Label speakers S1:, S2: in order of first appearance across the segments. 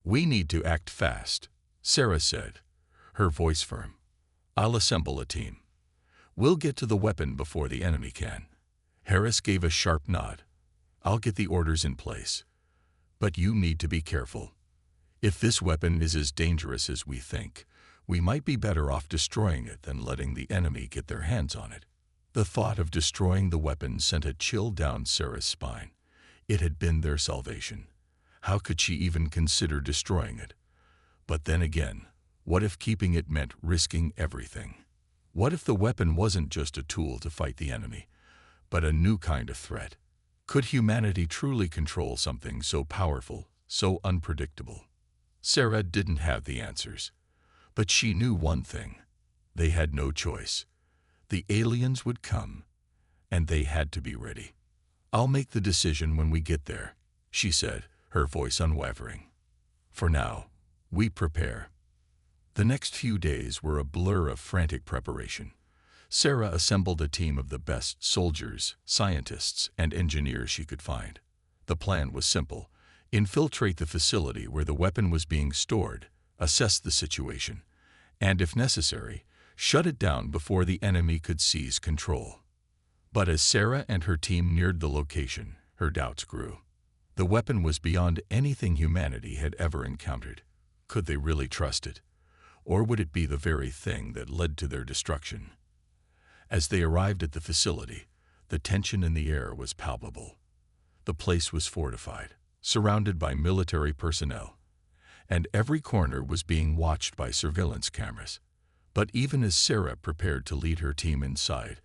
S1: "We need to act fast," Sarah said, her voice firm. "I'll assemble a team. We'll get to the weapon before the enemy can." Harris gave a sharp nod. "I'll get the orders in place. But you need to be careful. If this weapon is as dangerous as we think, we might be better off destroying it than letting the enemy get their hands on it." The thought of destroying the weapon sent a chill down Sarah's spine. It had been their salvation. How could she even consider destroying it? But then again, what if keeping it meant risking everything? What if the weapon wasn't just a tool to fight the enemy, but a new kind of threat? Could humanity truly control something so powerful, so unpredictable? Sarah didn't have the answers, but she knew one thing. They had no choice. The aliens would come, and they had to be ready. "I'll make the decision when we get there," she said, her voice unwavering. "For now, we prepare." The next few days were a blur of frantic preparation. Sarah assembled a team of the best soldiers, scientists, and engineers she could find. The plan was simple: infiltrate the facility where the weapon was being stored, assess the situation, and, if necessary, shut it down before the enemy could seize control. But as Sarah and her team neared the location, her doubts grew. The weapon was beyond anything humanity had ever encountered. Could they really trust it? Or would it be the very thing that led to their destruction? As they arrived at the facility, the tension in the air was palpable. The place was fortified, surrounded by military personnel, and every corner was being watched by surveillance cameras. But even as Sarah prepared to lead her team inside,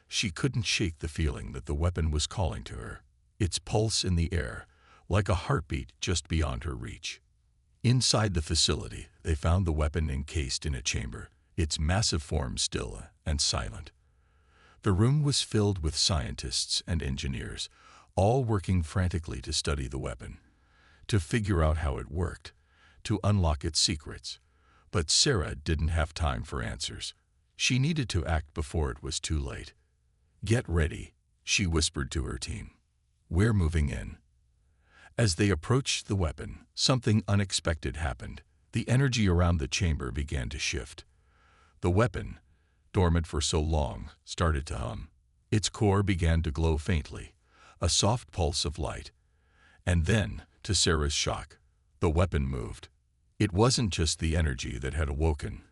S1: she couldn't shake the feeling that the weapon was calling to her, its pulse in the air, like a heartbeat just beyond her reach. Inside the facility, they found the weapon encased in a chamber, its massive form still and silent. The room was filled with scientists and engineers, all working frantically to study the weapon, to figure out how it worked, to unlock its secrets. But Sarah didn't have time for answers. She needed to act before it was too late. "Get ready," she whispered to her team. "We're moving in." As they approached the weapon, something unexpected happened. The energy around the chamber began to shift. The weapon, dormant for so long, started to hum. Its core began to glow faintly, a soft pulse of light. And then, to Sarah's shock, the weapon moved. It wasn't just the energy that had awoken.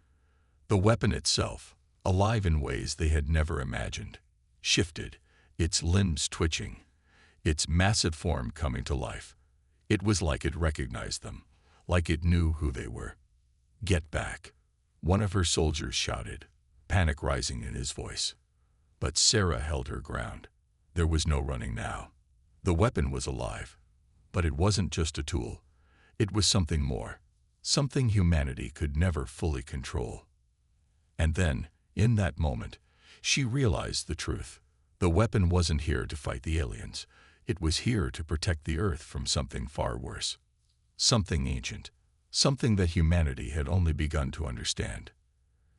S1: The weapon itself, alive in ways they had never imagined, shifted, its limbs twitching, its massive form coming to life. It was like it recognized them, like it knew who they were. "Get back," one of her soldiers shouted, panic rising in his voice. But Sarah held her ground. There was no running now. The weapon was alive, but it wasn't just a tool. It was something more, something humanity could never fully control. And then, in that moment, she realized the truth. The weapon wasn't here to fight the aliens. It was here to protect the Earth from something far worse. Something ancient. Something that humanity had only begun to understand.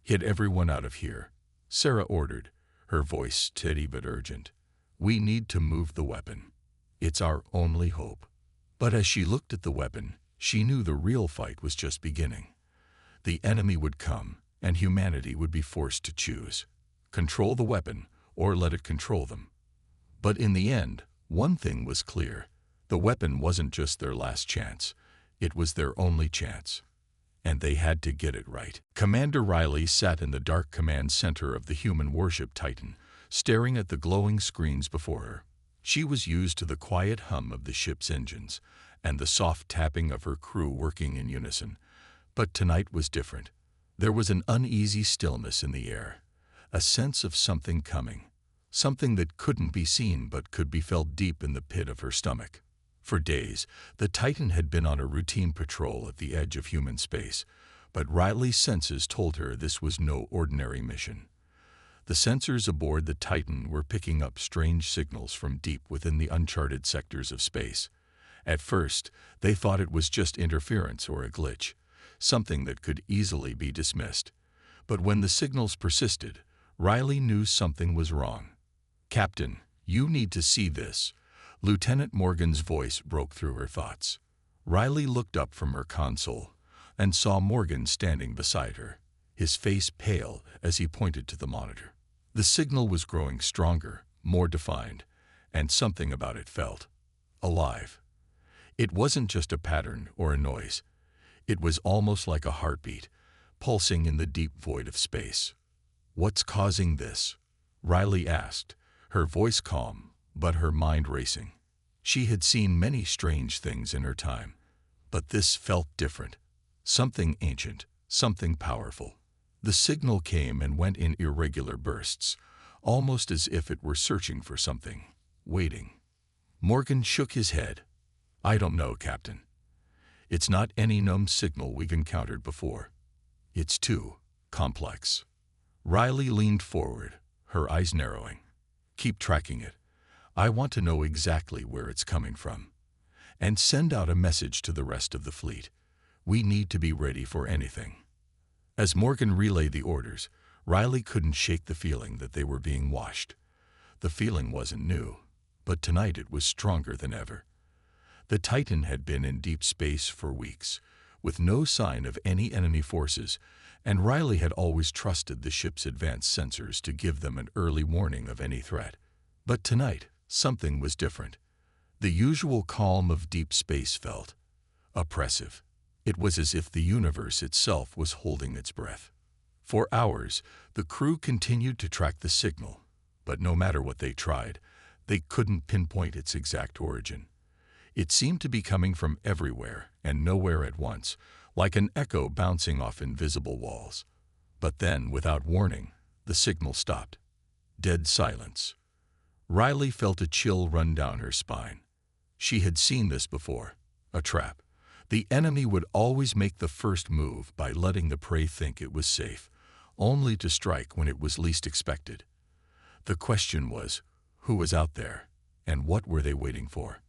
S1: "Get everyone out of here," Sarah ordered, her voice steady but urgent. "We need to move the weapon. It's our only hope." But as she looked at the weapon, she knew the real fight was just beginning. The enemy would come, and humanity would be forced to choose. Control the weapon, or let it control them. But in the end, one thing was clear. The weapon wasn't just their last chance. It was their only chance. And they had to get it right. Commander Riley sat in the dark command center of the human warship Titan, staring at the glowing screens before her. She was used to the quiet hum of the ship's engines and the soft tapping of her crew working in unison. But tonight was different. There was an uneasy stillness in the air, a sense of something coming, something that couldn't be seen but could be felt deep in the pit of her stomach. For days, the Titan had been on a routine patrol at the edge of human space, but Riley's senses told her this was no ordinary mission. The sensors aboard the Titan were picking up strange signals from deep within the uncharted sectors of space. At first, they thought it was just interference or a glitch, something that could easily be dismissed. But when the signals persisted, Riley knew something was wrong. "Captain, you need to see this." Lieutenant Morgan's voice broke through her thoughts. Riley looked up from her console and saw Morgan standing beside her, his face pale as he pointed to the monitor. The signal was growing stronger, more defined, and something about it felt alive. It wasn't just a pattern or a noise. It was almost like a heartbeat, pulsing in the deep void of space. "What's causing this?" Riley asked, her voice calm, but her mind racing. She had seen many strange things in her time, but this felt different. Something ancient, something powerful. The signal came and went in irregular bursts, almost as if it were searching for something, waiting. Morgan shook his head. "I don't know, Captain. It's not any known signal we've encountered before. It's too complex." Riley leaned forward, her eyes narrowing. "Keep tracking it. I want to know exactly where it's coming from. And send out a message to the rest of the fleet. We need to be ready for anything." As Morgan relayed the orders, Riley couldn't shake the feeling that they were being watched. The feeling wasn't new, but tonight it was stronger than ever. The Titan had been in deep space for weeks, with no sign of any enemy forces, and Riley had always trusted the ship's advanced sensors to give them an early warning of any threat. But tonight, something was different. The usual calm of deep space felt oppressive. It was as if the universe itself was holding its breath. For hours, the crew continued to track the signal, but no matter what they tried, they couldn't pinpoint its exact origin. It seemed to be coming from everywhere and nowhere at once, like an echo bouncing off invisible walls. But then, without warning, the signal stopped. Dead silence. Riley felt a chill run down her spine. She had seen this before. A trap. The enemy would always make the first move by letting the prey think it was safe, only to strike when it was least expected. The question was, who was out there, and what were they waiting for?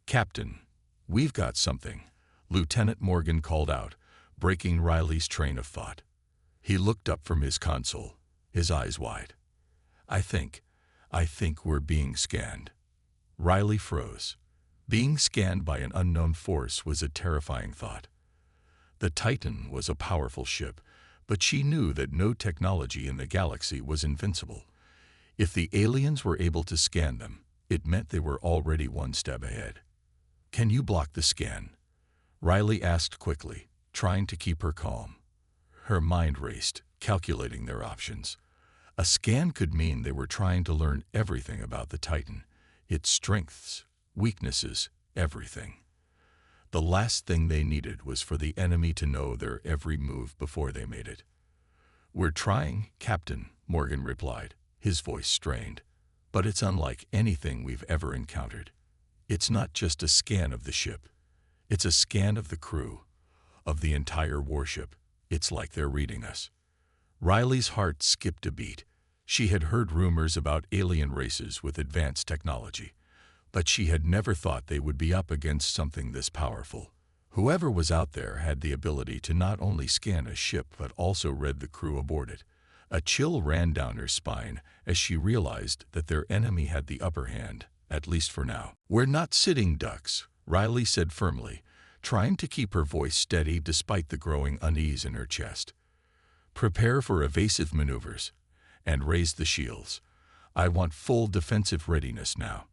S1: "Captain, we've got something," Lieutenant Morgan called out, breaking Riley's train of thought. He looked up from his console, his eyes wide. I think we're being scanned." Riley froze. Being scanned by an unknown force was a terrifying thought. The Titan was a powerful ship, but she knew that no technology in the galaxy was invincible. If the aliens were able to scan them, it meant they were already one step ahead. "Can you block the scan?" Riley asked quickly, trying to keep her calm. Her mind raced, calculating their options. A scan could mean they were trying to learn everything about the Titan, its strengths, weaknesses, everything. The last thing they needed was for the enemy to know their every move before they made it. "We're trying, Captain," Morgan replied, his voice strained. "But it's unlike anything we've ever encountered. It's not just a scan of the ship. It's a scan of the crew, of the entire warship. It's like they're reading us." Riley's heart skipped a beat. She had heard rumors about alien races with advanced technology, but she had never thought they would be up against something this powerful. Whoever was out there had the ability to not only scan a ship but also read the crew aboard it. A chill ran down her spine as she realized that their enemy had the upper hand, at least for now. "We're not sitting ducks," Riley said firmly, trying to keep her voice steady despite the growing unease in her chest. "Prepare for evasive maneuvers, and raise the shields. I want full defensive readiness now."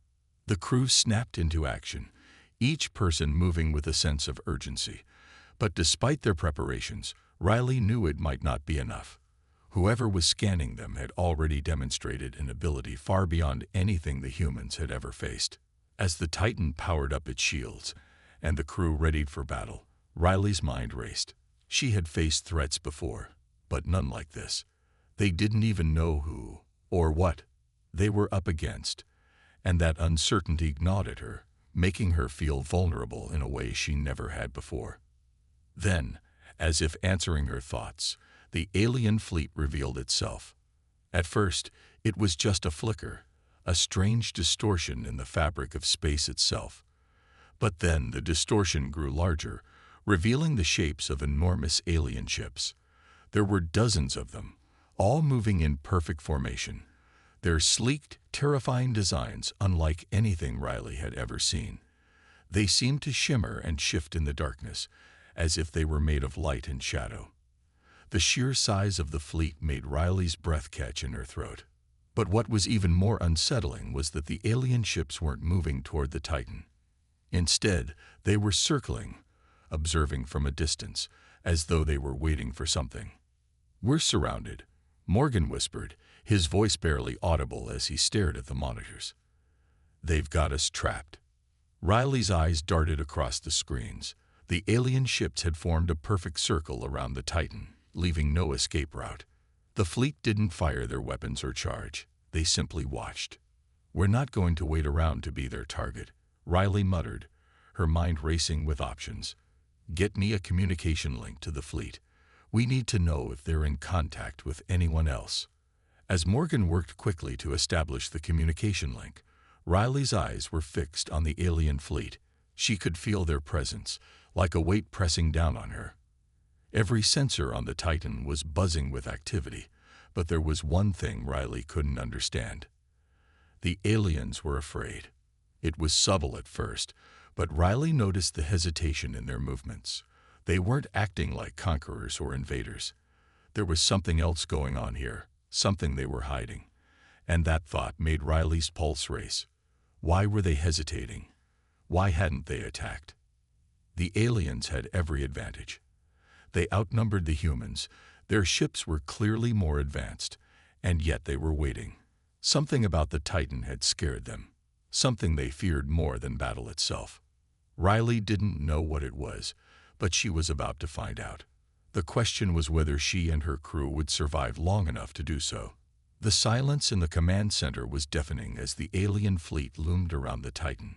S1: The crew snapped into action, each person moving with a sense of urgency. But despite their preparations, Riley knew it might not be enough. Whoever was scanning them had already demonstrated an ability far beyond anything the humans had ever faced. As the Titan powered up its shields and the crew readied for battle, Riley's mind raced. She had faced threats before, but none like this. They didn't even know who or what they were up against, and that uncertainty gnawed at her, making her feel vulnerable in a way she never had before. Then, as if answering her thoughts, the alien fleet revealed itself. At first, it was just a flicker, a strange distortion in the fabric of space itself. But then the distortion grew larger, revealing the shapes of enormous alien ships. There were dozens of them, all moving in perfect formation, their sleek, terrifying designs unlike anything Riley had ever seen. They seemed to shimmer and shift in the darkness, as if they were made of light and shadow. The sheer size of the fleet made Riley's breath catch in her throat. But what was even more unsettling was that the alien ships weren't moving toward the Titan. Instead, they were circling, observing from a distance, as though they were waiting for something. "We're surrounded," Morgan whispered, his voice barely audible as he stared at the monitors. "They've got us trapped." Riley's eyes darted across the screens. The alien ships had formed a perfect circle around the Titan, leaving no escape route. The fleet didn't fire their weapons or charge. They simply watched. "We're not going to wait around to be their target," Riley muttered, her mind racing with options. "Get me a communication link to the fleet. We need to know if they're in contact with anyone else." As Morgan worked quickly to establish the communication link, Riley's eyes were fixed on the alien fleet. She could feel their presence, like a weight pressing down on her. Every sensor on the Titan was buzzing with activity, but there was one thing Riley couldn't understand. The aliens were afraid. It was subtle at first, but Riley noticed the hesitation in their movements. They weren't acting like conquerors or invaders. There was something else going on here, something they were hiding. And that thought made Riley's pulse race. Why were they hesitating? Why hadn't they attacked? The aliens had every advantage. They outnumbered the humans. Their ships were clearly more advanced, and yet they were waiting. Something about the Titan had scared them, something they feared more than battle itself. Riley didn't know what it was, but she was about to find out. The question was whether she and her crew would survive long enough to do so. The silence in the command center was deafening as the alien fleet loomed around the Titan.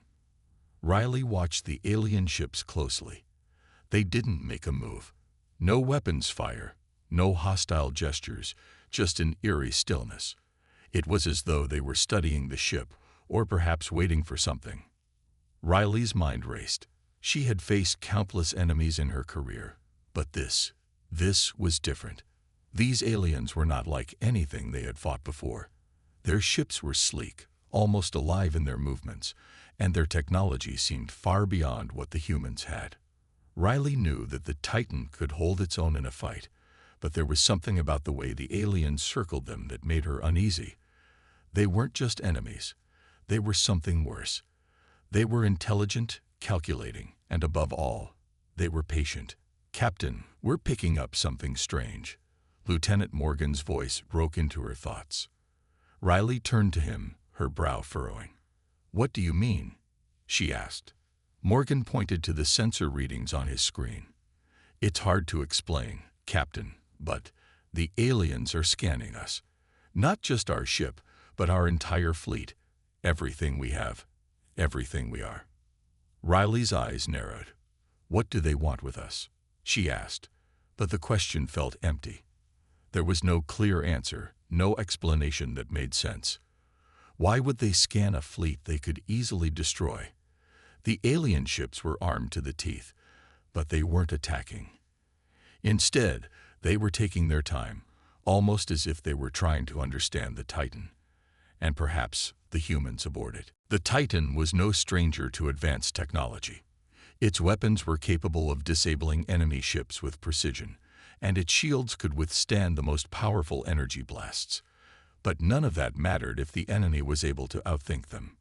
S1: Riley watched the alien ships closely. They didn't make a move. No weapons fire, no hostile gestures, just an eerie stillness. It was as though they were studying the ship, or perhaps waiting for something. Riley's mind raced. She had faced countless enemies in her career, but this was different. These aliens were not like anything they had fought before. Their ships were sleek, almost alive in their movements, and their technology seemed far beyond what the humans had. Riley knew that the Titan could hold its own in a fight, but there was something about the way the aliens circled them that made her uneasy. They weren't just enemies. They were something worse. They were intelligent, calculating, and above all, they were patient. "Captain, we're picking up something strange." Lieutenant Morgan's voice broke into her thoughts. Riley turned to him, her brow furrowing. "What do you mean?" she asked. Morgan pointed to the sensor readings on his screen. "It's hard to explain, Captain, but the aliens are scanning us. Not just our ship, but our entire fleet. Everything we have, everything we are." Riley's eyes narrowed. "What do they want with us?" she asked, but the question felt empty. There was no clear answer, no explanation that made sense. Why would they scan a fleet they could easily destroy? The alien ships were armed to the teeth, but they weren't attacking. Instead, they were taking their time, almost as if they were trying to understand the Titan, and perhaps the humans aboard it. The Titan was no stranger to advanced technology. Its weapons were capable of disabling enemy ships with precision, and its shields could withstand the most powerful energy blasts. But none of that mattered if the enemy was able to outthink them.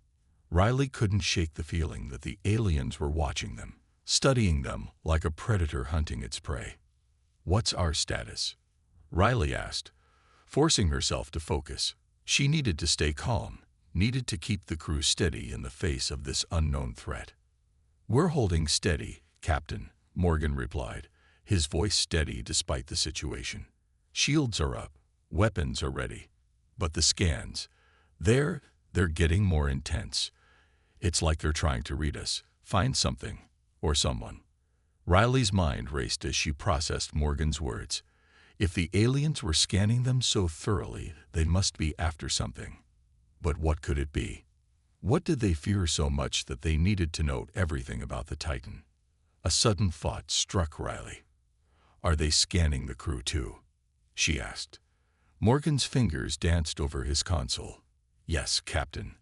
S1: Riley couldn't shake the feeling that the aliens were watching them, studying them like a predator hunting its prey. "What's our status?" Riley asked, forcing herself to focus. She needed to stay calm, needed to keep the crew steady in the face of this unknown threat. "We're holding steady, Captain," Morgan replied, his voice steady despite the situation. "Shields are up, weapons are ready. But the scans, they're getting more intense. It's like they're trying to read us, find something, or someone." Riley's mind raced as she processed Morgan's words. If the aliens were scanning them so thoroughly, they must be after something. But what could it be? What did they fear so much that they needed to know everything about the Titan? A sudden thought struck Riley. "Are they scanning the crew too?" she asked. Morgan's fingers danced over his console. "Yes, Captain.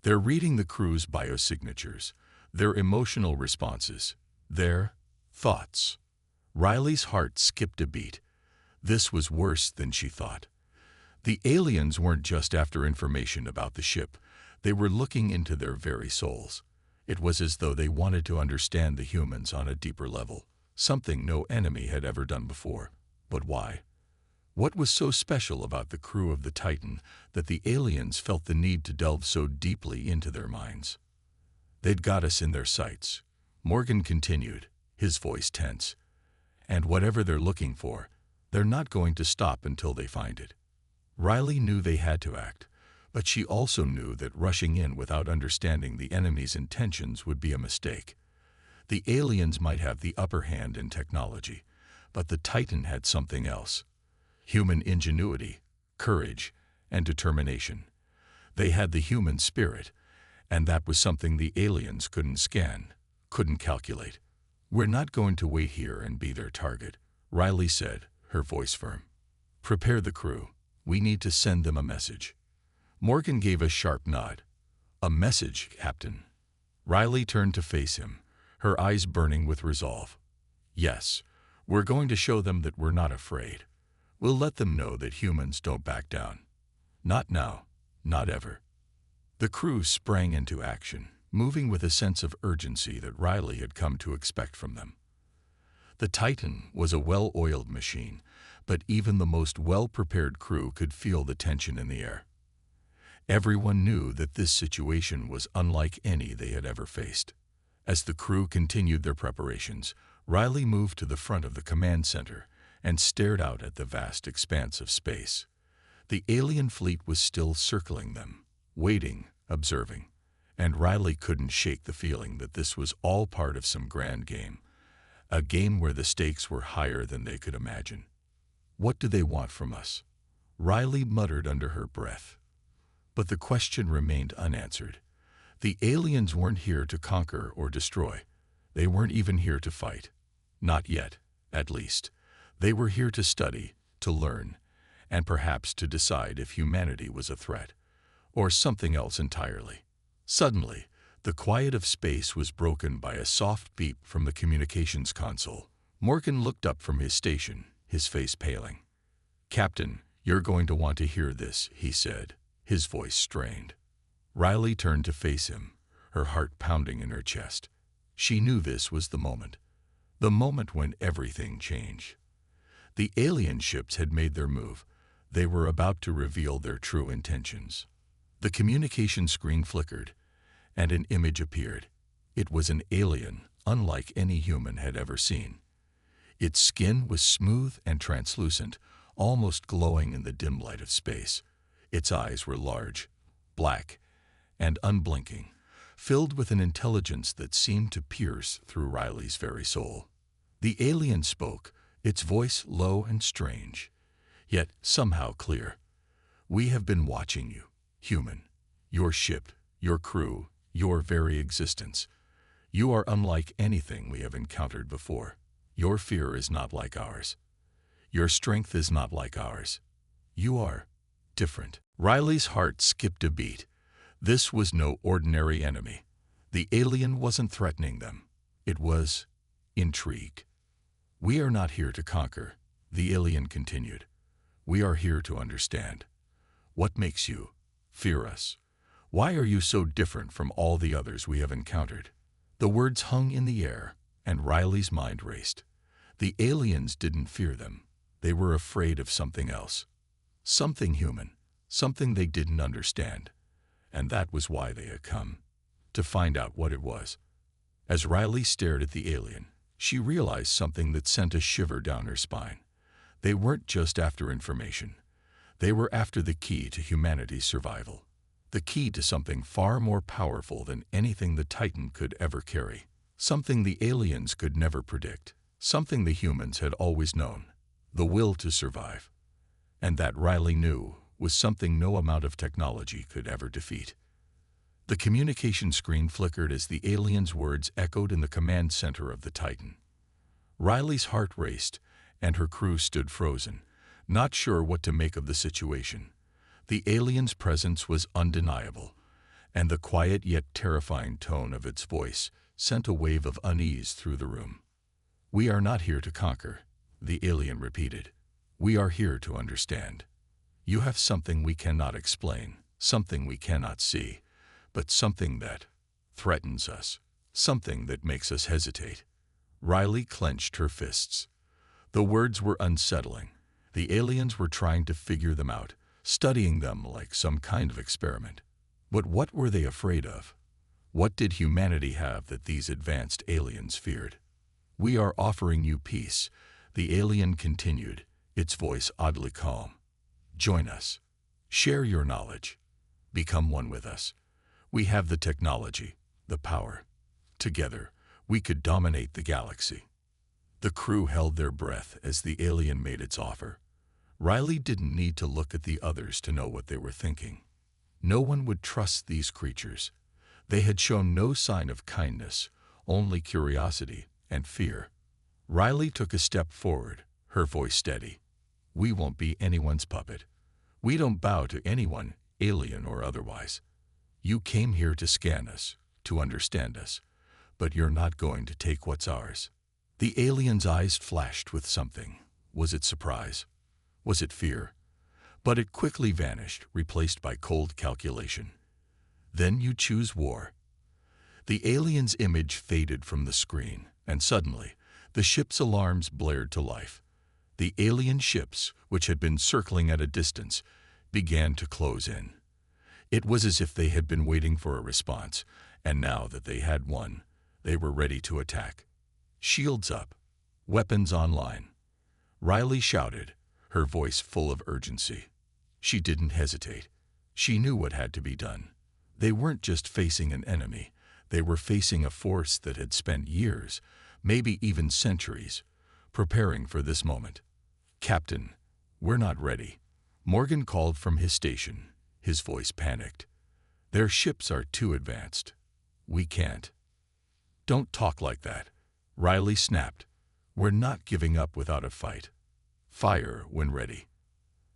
S1: They're reading the crew's biosignatures, their emotional responses, their thoughts. Riley's heart skipped a beat. This was worse than she thought. The aliens weren't just after information about the ship. They were looking into their very souls. It was as though they wanted to understand the humans on a deeper level, something no enemy had ever done before. But why? What was so special about the crew of the Titan that the aliens felt the need to delve so deeply into their minds? They'd got us in their sights, Morgan continued, his voice tense. And whatever they're looking for, they're not going to stop until they find it. Riley knew they had to act, but she also knew that rushing in without understanding the enemy's intentions would be a mistake. The aliens might have the upper hand in technology, but the Titan had something else. Human ingenuity, courage, and determination. They had the human spirit, and that was something the aliens couldn't scan, couldn't calculate. "We're not going to wait here and be their target," Riley said, her voice firm. "Prepare the crew. We need to send them a message." Morgan gave a sharp nod. "A message, Captain." Riley turned to face him, her eyes burning with resolve. "Yes, we're going to show them that we're not afraid. We'll let them know that humans don't back down. Not now, not ever." The crew sprang into action, moving with a sense of urgency that Riley had come to expect from them. The Titan was a well-oiled machine, but even the most well-prepared crew could feel the tension in the air. Everyone knew that this situation was unlike any they had ever faced. As the crew continued their preparations, Riley moved to the front of the command center and stared out at the vast expanse of space. The alien fleet was still circling them, waiting, observing, and Riley couldn't shake the feeling that this was all part of some grand game, a game where the stakes were higher than they could imagine. "What do they want from us?" Riley muttered under her breath. But the question remained unanswered. The aliens weren't here to conquer or destroy. They weren't even here to fight. Not yet, at least. They were here to study, to learn, and perhaps to decide if humanity was a threat, or something else entirely. Suddenly, the quiet of space was broken by a soft beep from the communications console. Morgan looked up from his station, his face paling. "Captain, you're going to want to hear this," he said, his voice strained. Riley turned to face him, her heart pounding in her chest. She knew this was the moment when everything changed. The alien ships had made their move. They were about to reveal their true intentions. The communication screen flickered, and an image appeared. It was an alien, unlike any human had ever seen. Its skin was smooth and translucent, almost glowing in the dim light of space. Its eyes were large, black, and unblinking, filled with an intelligence that seemed to pierce through Riley's very soul. The alien spoke, its voice low and strange, yet somehow clear. "We have been watching you, human. Your ship, your crew, your very existence. You are unlike anything we have encountered before. Your fear is not like ours. Your strength is not like ours. You are different." Riley's heart skipped a beat. This was no ordinary enemy. The alien wasn't threatening them. It was intrigue. "We are not here to conquer," the alien continued. "We are here to understand. What makes you fear us? Why are you so different from all the others we have encountered?" The words hung in the air, and Riley's mind raced. The aliens didn't fear them. They were afraid of something else. Something human, something they didn't understand. And that was why they had come, to find out what it was. As Riley stared at the alien, she realized something that sent a shiver down her spine. They weren't just after information. They were after the key to humanity's survival. The key to something far more powerful than anything the Titan could ever carry. Something the aliens could never predict. Something the humans had always known. The will to survive. And that, Riley knew, was something no amount of technology could ever defeat. The communication screen flickered as the alien's words echoed in the command center of the Titan. Riley's heart raced, and her crew stood frozen, not sure what to make of the situation. The alien's presence was undeniable, and the quiet yet terrifying tone of its voice sent a wave of unease through the room. "We are not here to conquer," the alien repeated. "We are here to understand. You have something we cannot explain, something we cannot see, but something that threatens us, something that makes us hesitate." Riley clenched her fists. The words were unsettling. The aliens were trying to figure them out, studying them like some kind of experiment. But what were they afraid of? What did humanity have that these advanced aliens feared? "We are offering you peace," the alien continued, its voice oddly calm. "Join us. Share your knowledge. Become one with us. We have the technology, the power. Together, we could dominate the galaxy." The crew held their breath as the alien made its offer. Riley didn't need to look at the others to know what they were thinking. No one would trust these creatures. They had shown no sign of kindness, only curiosity and fear. Riley took a step forward, her voice steady. "We won't be anyone's puppet. We don't bow to anyone, alien or otherwise. You came here to scan us, to understand us, but you're not going to take what's ours." The alien's eyes flashed with something. Was it surprise? Was it fear? But it quickly vanished, replaced by cold calculation. "Then you choose war." The alien's image faded from the screen, and suddenly, the ship's alarms blared to life. The alien ships, which had been circling at a distance, began to close in. It was as if they had been waiting for a response, and now that they had one, they were ready to attack. "Shields up. Weapons online." Riley shouted, her voice full of urgency. She didn't hesitate. She knew what had to be done. They weren't just facing an enemy. They were facing a force that had spent years, maybe even centuries, preparing for this moment. "Captain, we're not ready," Morgan called from his station, his voice panicked. "Their ships are too advanced. We can't." "Don't talk like that," Riley snapped. "We're not giving up without a fight. Fire when ready."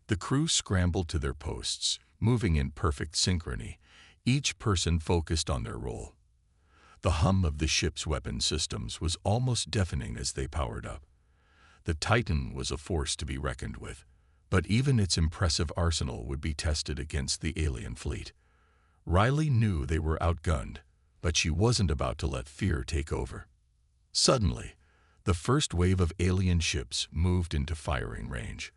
S1: The crew scrambled to their posts, moving in perfect synchrony, each person focused on their role. The hum of the ship's weapon systems was almost deafening as they powered up. The Titan was a force to be reckoned with, but even its impressive arsenal would be tested against the alien fleet. Riley knew they were outgunned, but she wasn't about to let fear take over. Suddenly, the first wave of alien ships moved into firing range.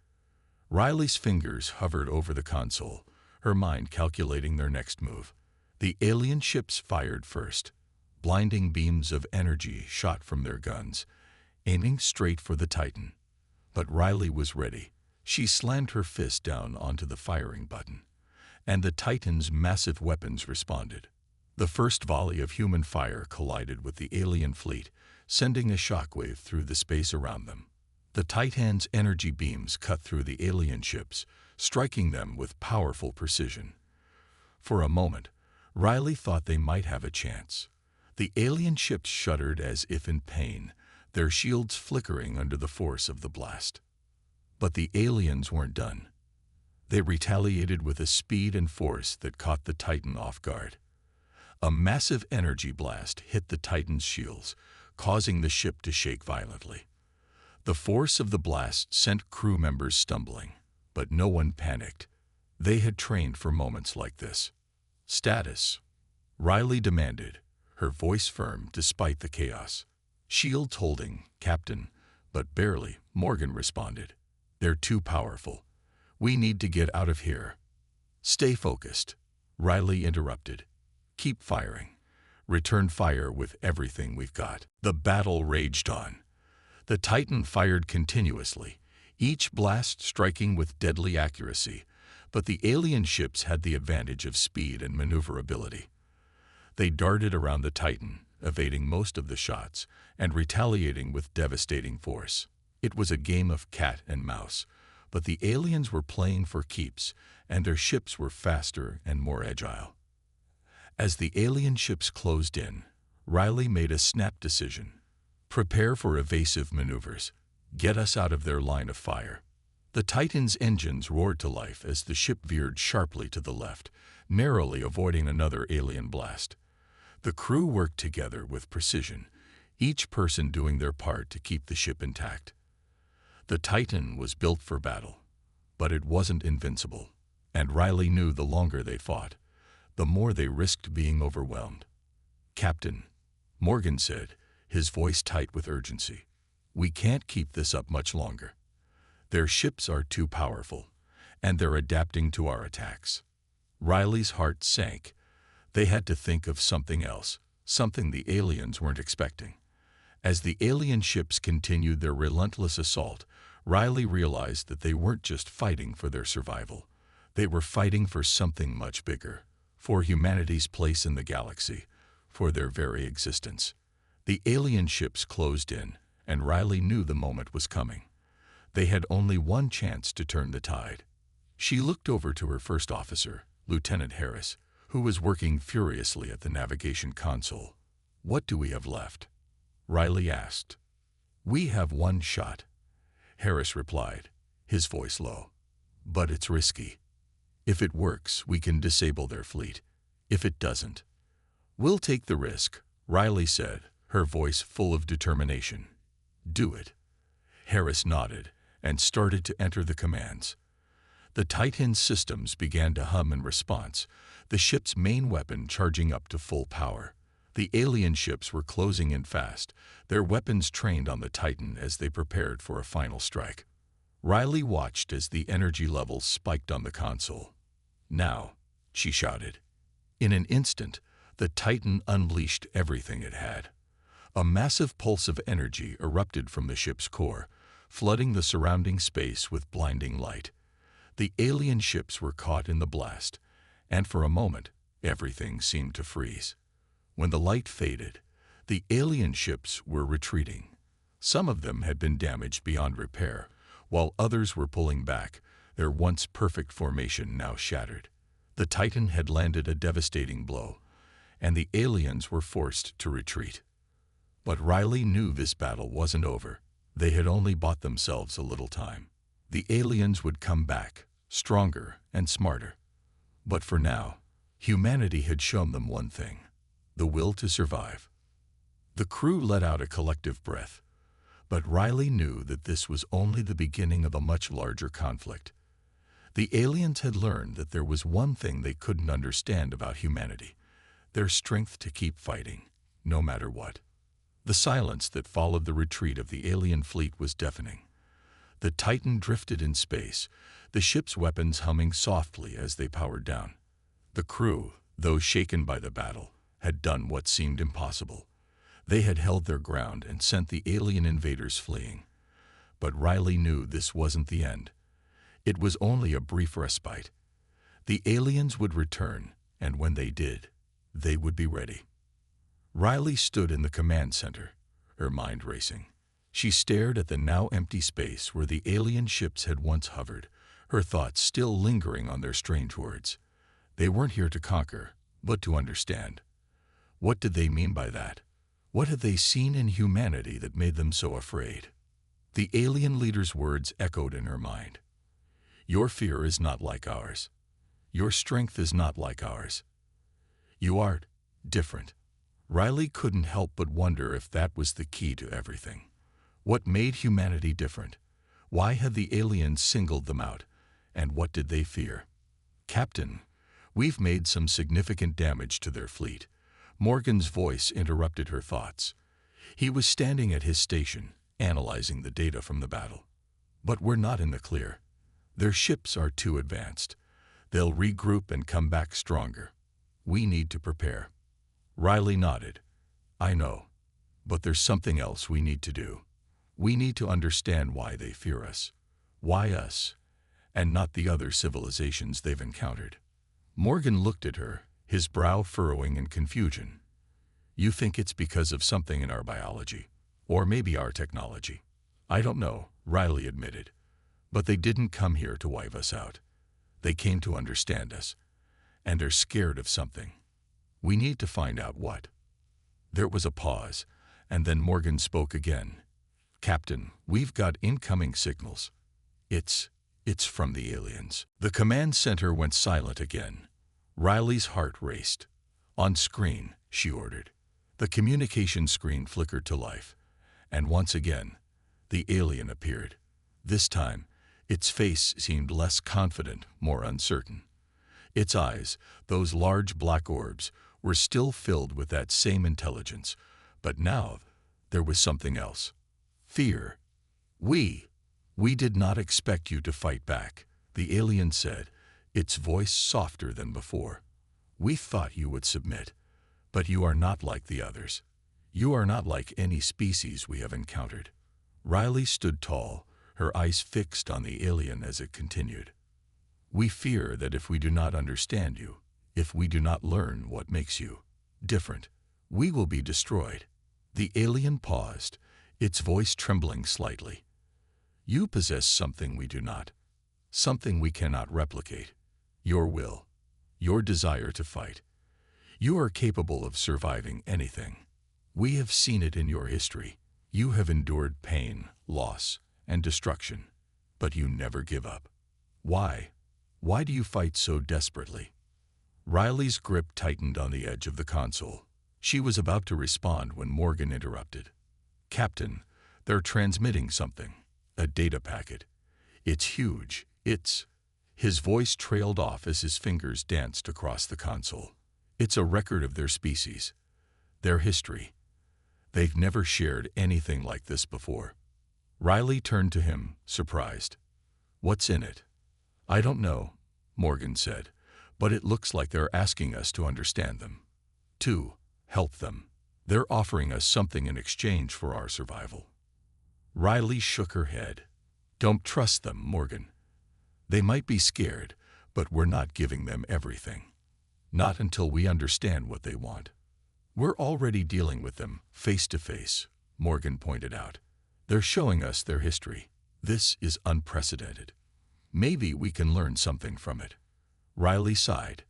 S1: Riley's fingers hovered over the console, her mind calculating their next move. The alien ships fired first. Blinding beams of energy shot from their guns, aiming straight for the Titan. But Riley was ready. She slammed her fist down onto the firing button, and the Titan's massive weapons responded. The first volley of human fire collided with the alien fleet, sending a shockwave through the space around them. The Titan's energy beams cut through the alien ships, striking them with powerful precision. For a moment, Riley thought they might have a chance. The alien ships shuddered as if in pain, their shields flickering under the force of the blast. But the aliens weren't done. They retaliated with a speed and force that caught the Titan off guard. A massive energy blast hit the Titan's shields, causing the ship to shake violently. The force of the blast sent crew members stumbling, but no one panicked. They had trained for moments like this. "Status," Riley demanded, her voice firm despite the chaos. "Shields holding, Captain," but barely, Morgan responded. "They're too powerful. We need to get out of here." "Stay focused," Riley interrupted. "Keep firing. Return fire with everything we've got." The battle raged on. The Titan fired continuously, each blast striking with deadly accuracy, but the alien ships had the advantage of speed and maneuverability. They darted around the Titan, evading most of the shots and retaliating with devastating force. It was a game of cat and mouse, but the aliens were playing for keeps, and their ships were faster and more agile. As the alien ships closed in, Riley made a snap decision. Prepare for evasive maneuvers. Get us out of their line of fire. The Titan's engines roared to life as the ship veered sharply to the left, narrowly avoiding another alien blast. The crew worked together with precision, each person doing their part to keep the ship intact. The Titan was built for battle, but it wasn't invincible, and Riley knew the longer they fought, the more they risked being overwhelmed. "Captain," Morgan said, his voice tight with urgency, "we can't keep this up much longer. Their ships are too powerful, and they're adapting to our attacks." Riley's heart sank. They had to think of something else, something the aliens weren't expecting. As the alien ships continued their relentless assault, Riley realized that they weren't just fighting for their survival. They were fighting for something much bigger, for humanity's place in the galaxy, for their very existence. The alien ships closed in, and Riley knew the moment was coming. They had only one chance to turn the tide. She looked over to her first officer, Lieutenant Harris, who was working furiously at the navigation console. "What do we have left?" Riley asked. "We have one shot," Harris replied, his voice low. "But it's risky. If it works, we can disable their fleet. If it doesn't, we'll take the risk," Riley said, her voice full of determination. "Do it." Harris nodded and started to enter the commands. The Titan's systems began to hum in response, the ship's main weapon charging up to full power. The alien ships were closing in fast, their weapons trained on the Titan as they prepared for a final strike. Riley watched as the energy levels spiked on the console. "Now," she shouted. In an instant, the Titan unleashed everything it had. A massive pulse of energy erupted from the ship's core, flooding the surrounding space with blinding light. The alien ships were caught in the blast, and for a moment, everything seemed to freeze. When the light faded, the alien ships were retreating. Some of them had been damaged beyond repair, while others were pulling back, their once perfect formation now shattered. The Titan had landed a devastating blow, and the aliens were forced to retreat. But Riley knew this battle wasn't over. They had only bought themselves a little time. The aliens would come back, stronger and smarter. But for now, humanity had shown them one thing: the will to survive. The crew let out a collective breath, but Riley knew that this was only the beginning of a much larger conflict. The aliens had learned that there was one thing they couldn't understand about humanity: their strength to keep fighting, no matter what. The silence that followed the retreat of the alien fleet was deafening. The Titan drifted in space, the ship's weapons humming softly as they powered down. The crew, though shaken by the battle, had done what seemed impossible. They had held their ground and sent the alien invaders fleeing. But Riley knew this wasn't the end. It was only a brief respite. The aliens would return, and when they did, they would be ready. Riley stood in the command center, her mind racing. She stared at the now empty space where the alien ships had once hovered, her thoughts still lingering on their strange words. They weren't here to conquer, but to understand. What did they mean by that? What had they seen in humanity that made them so afraid? The alien leader's words echoed in her mind. "Your fear is not like ours. Your strength is not like ours. You are different." Riley couldn't help but wonder if that was the key to everything. What made humanity different? Why had the aliens singled them out? And what did they fear? "Captain, we've made some significant damage to their fleet." Morgan's voice interrupted her thoughts. He was standing at his station, analyzing the data from the battle. "But we're not in the clear. Their ships are too advanced. They'll regroup and come back stronger. We need to prepare." Riley nodded. "I know, but there's something else we need to do. We need to understand why they fear us. Why us, and not the other civilizations they've encountered." Morgan looked at her, his brow furrowing in confusion. "You think it's because of something in our biology, or maybe our technology?" "I don't know," Riley admitted. "But they didn't come here to wipe us out. They came to understand us, and they're scared of something. We need to find out what." There was a pause, and then Morgan spoke again. "Captain, we've got incoming signals. It's from the aliens." The command center went silent again. Riley's heart raced. On screen, she ordered. The communication screen flickered to life, and once again, the alien appeared. This time, its face seemed less confident, more uncertain. Its eyes, those large black orbs, were still filled with that same intelligence, but now there was something else. Fear. We did not expect you to fight back, the alien said, its voice softer than before. We thought you would submit, but you are not like the others. You are not like any species we have encountered. Riley stood tall, her eyes fixed on the alien as it continued. We fear that if we do not understand you, if we do not learn what makes you different, we will be destroyed. The alien paused, its voice trembling slightly. You possess something we do not, something we cannot replicate. Your will, your desire to fight. You are capable of surviving anything. We have seen it in your history. You have endured pain, loss, and destruction, but you never give up. Why? Why do you fight so desperately? Riley's grip tightened on the edge of the console. She was about to respond when Morgan interrupted. Captain, they're transmitting something. A data packet. It's huge. His voice trailed off as his fingers danced across the console. It's a record of their species, their history. They've never shared anything like this before. Riley turned to him, surprised. What's in it? I don't know, Morgan said, but it looks like they're asking us to understand them. To help them. They're offering us something in exchange for our survival. Riley shook her head. Don't trust them, Morgan. They might be scared, but we're not giving them everything. Not until we understand what they want. We're already dealing with them, face to face, Morgan pointed out. They're showing us their history. This is unprecedented. Maybe we can learn something from it. Riley sighed.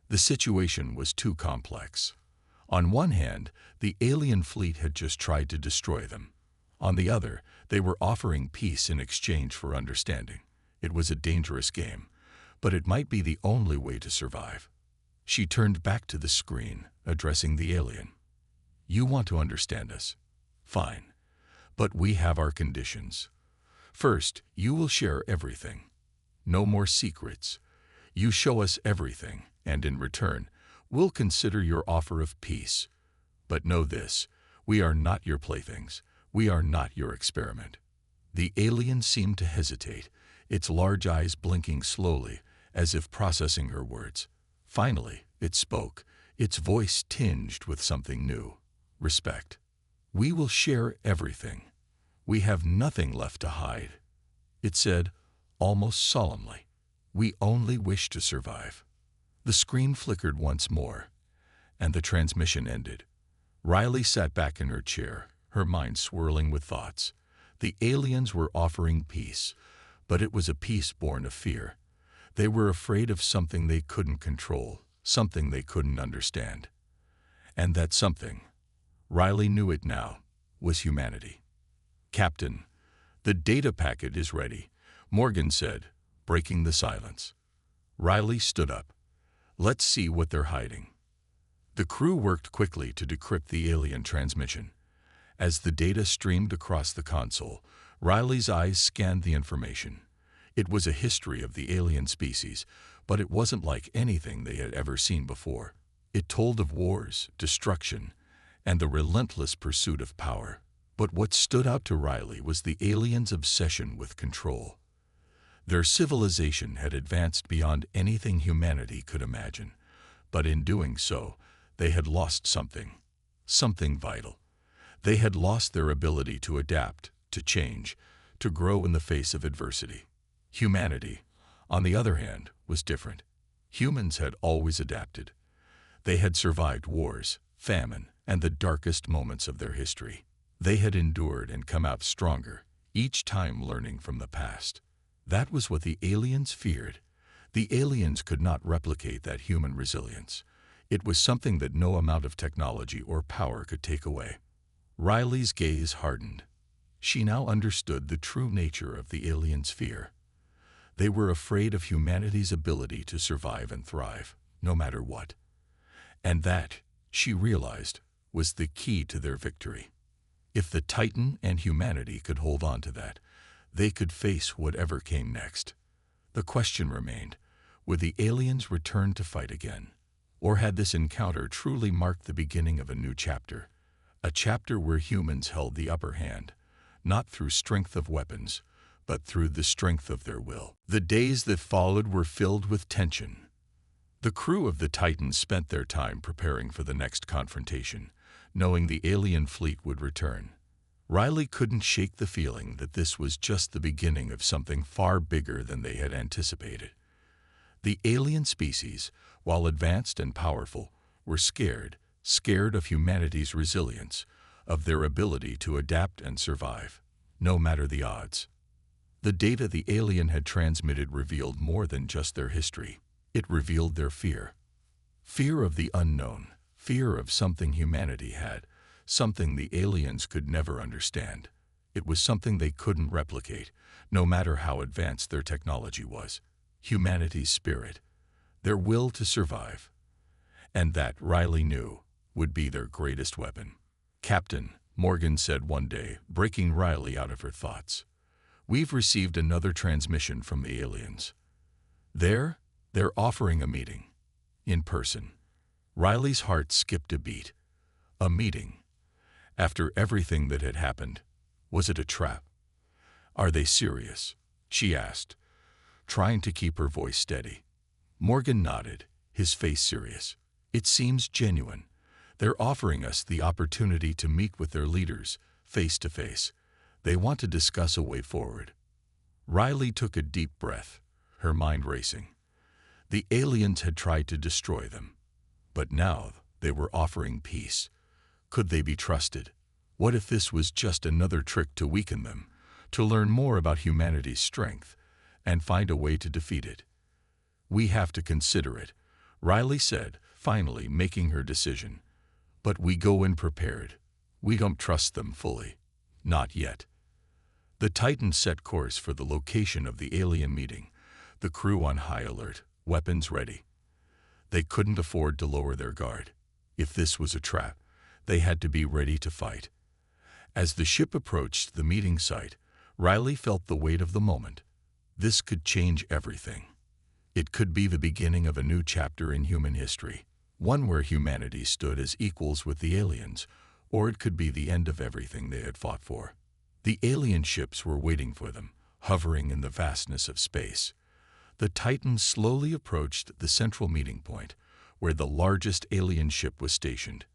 S1: The situation was too complex. On one hand, the alien fleet had just tried to destroy them. On the other, they were offering peace in exchange for understanding. It was a dangerous game, but it might be the only way to survive. She turned back to the screen, addressing the alien. You want to understand us? Fine. But we have our conditions. First, you will share everything. No more secrets. You show us everything, and in return, we'll consider your offer of peace. But know this, we are not your playthings. We are not your experiment. The alien seemed to hesitate, its large eyes blinking slowly, as if processing her words. Finally, it spoke, its voice tinged with something new. Respect. We will share everything. We have nothing left to hide. It said, almost solemnly. We only wish to survive. The screen flickered once more, and the transmission ended. Riley sat back in her chair, her mind swirling with thoughts. The aliens were offering peace, but it was a peace born of fear. They were afraid of something they couldn't control, something they couldn't understand. And that something, Riley knew it now, was humanity. Captain, the data packet is ready, Morgan said, breaking the silence. Riley stood up. Let's see what they're hiding. The crew worked quickly to decrypt the alien transmission. As the data streamed across the console, Riley's eyes scanned the information. It was a history of the alien species, but it wasn't like anything they had ever seen before. It told of wars, destruction, and the relentless pursuit of power. But what stood out to Riley was the aliens' obsession with control. Their civilization had advanced beyond anything humanity could imagine, but in doing so, they had lost something vital. They had lost their ability to adapt, to change, to grow in the face of adversity. Humanity, on the other hand, was different. Humans had always adapted. They had survived wars, famine, and the darkest moments of their history. They had endured and come out stronger, each time learning from the past. That was what the aliens feared. The aliens could not replicate that human resilience. It was something that no amount of technology or power could take away. Riley's gaze hardened. She now understood the true nature of the aliens' fear. They were afraid of humanity's ability to survive and thrive, no matter what. And that, she realized, was the key to their victory. If the Titan and humanity could hold on to that, they could face whatever came next. The question remained, would the aliens return to fight again? Or had this encounter truly marked the beginning of a new chapter? A chapter where humans held the upper hand, not through strength of weapons, but through the strength of their will. The days that followed were filled with tension. The crew of the Titan spent their time preparing for the next confrontation, knowing the alien fleet would return. Riley couldn't shake the feeling that this was just the beginning of something far bigger than they had anticipated. The alien species, while advanced and powerful, were scared of humanity's resilience, of their ability to adapt and survive, no matter the odds. The data the alien had transmitted revealed more than just their history. It revealed their fear. Fear of the unknown, fear of something humanity had, something the aliens could never understand. It was something they couldn't replicate, no matter how advanced their technology was. Humanity's spirit, their will to survive. And that, Riley knew, would be their greatest weapon. "Captain," Morgan said one day, breaking Riley out of her thoughts, "we've received another transmission from the aliens. They're offering a meeting. In person." Riley's heart skipped a beat. A meeting? After everything that had happened, was it a trap? "Are they serious?" she asked, trying to keep her voice steady. Morgan nodded, his face serious. "It seems genuine. They're offering us the opportunity to meet with their leaders, face to face. They want to discuss a way forward." Riley took a deep breath, her mind racing. The aliens had tried to destroy them, but now they were offering peace. Could they be trusted? What if this was just another trick to weaken them, to learn more about humanity's strength, and find a way to defeat it? "We have to consider it," Riley said, finally making her decision. "But we go in prepared. We don't trust them fully. Not yet." The Titan set course for the location of the alien meeting, the crew on high alert, weapons ready. They couldn't afford to lower their guard. If this was a trap, they had to be ready to fight. As the ship approached the meeting site, Riley felt the weight of the moment. This could change everything. It could be the beginning of a new chapter in human history, one where humanity stood as equals with the aliens, or it could be the end of everything they had fought for. The alien ships were waiting for them, hovering in the vastness of space. The Titan slowly approached the central meeting point, where the largest alien ship was stationed.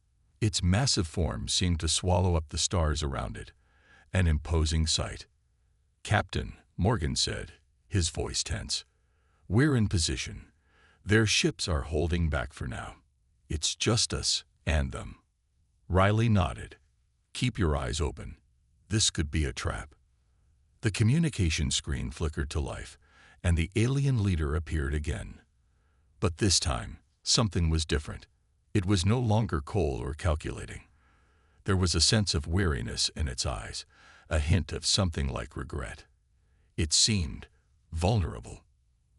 S1: Its massive form seemed to swallow up the stars around it, an imposing sight. "Captain," Morgan said, his voice tense, "we're in position. Their ships are holding back for now. It's just us and them." Riley nodded. "Keep your eyes open. This could be a trap." The communication screen flickered to life, and the alien leader appeared again. But this time, something was different. It was no longer cold or calculating. There was a sense of weariness in its eyes, a hint of something like regret. It seemed vulnerable.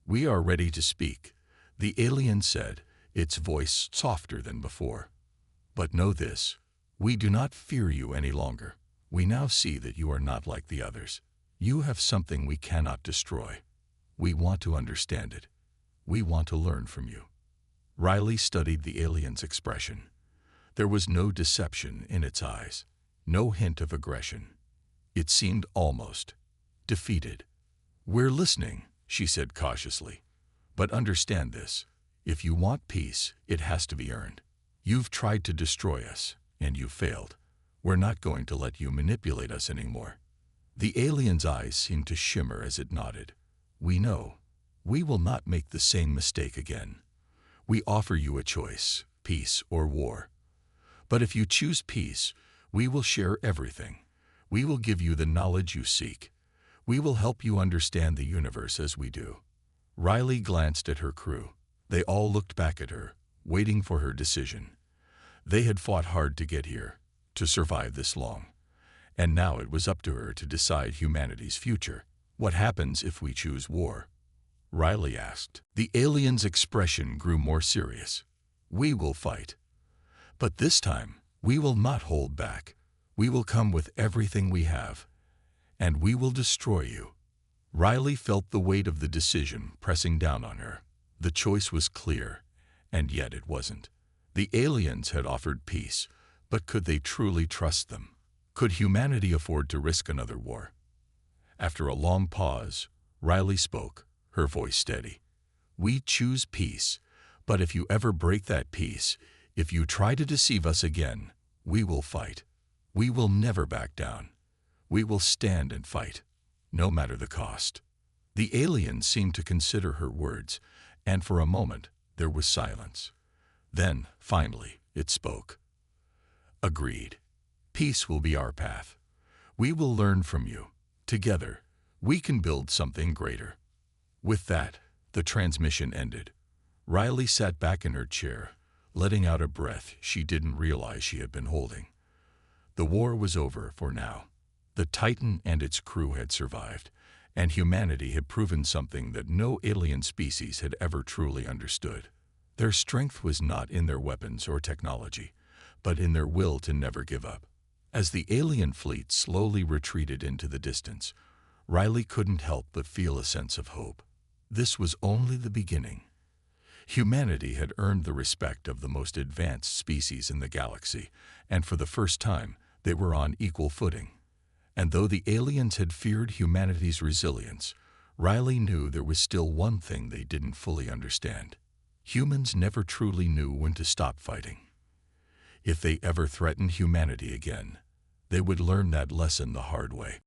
S1: "We are ready to speak," the alien said, its voice softer than before. "But know this, we do not fear you any longer. We now see that you are not like the others. You have something we cannot destroy. We want to understand it. We want to learn from you." Riley studied the alien's expression. There was no deception in its eyes, no hint of aggression. It seemed almost defeated. "We're listening," she said cautiously. "But understand this. If you want peace, it has to be earned. You've tried to destroy us, and you failed. We're not going to let you manipulate us anymore." The alien's eyes seemed to shimmer as it nodded. "We know. We will not make the same mistake again. We offer you a choice, peace or war. But if you choose peace, we will share everything. We will give you the knowledge you seek. We will help you understand the universe as we do." Riley glanced at her crew. They all looked back at her, waiting for her decision. They had fought hard to get here, to survive this long. And now it was up to her to decide humanity's future. "What happens if we choose war?" Riley asked. The alien's expression grew more serious. "We will fight. But this time, we will not hold back. We will come with everything we have, and we will destroy you. Riley felt the weight of the decision pressing down on her. The choice was clear, and yet it wasn't. The aliens had offered peace, but could they truly trust them? Could humanity afford to risk another war? After a long pause, Riley spoke, her voice steady. We choose peace, but if you ever break that peace, if you try to deceive us again, we will fight. We will never back down. We will stand and fight, no matter the cost. The alien seemed to consider her words, and for a moment there was silence. Then, finally, it spoke. Agreed. Peace will be our path. We will learn from you. Together, we can build something greater. With that, the transmission ended. Riley sat back in her chair, letting out a breath she didn't realize she had been holding. The war was over for now. The Titan and its crew had survived, and humanity had proven something that no alien species had ever truly understood. Their strength was not in their weapons or technology, but in their will to never give up. As the alien fleet slowly retreated into the distance, Riley couldn't help but feel a sense of hope. This was only the beginning. Humanity had earned the respect of the most advanced species in the galaxy, and for the first time, they were on equal footing. And though the aliens had feared humanity's resilience, Riley knew there was still one thing they didn't fully understand. Humans never truly knew when to stop fighting. If they ever threatened humanity again, they would learn that lesson the hard way.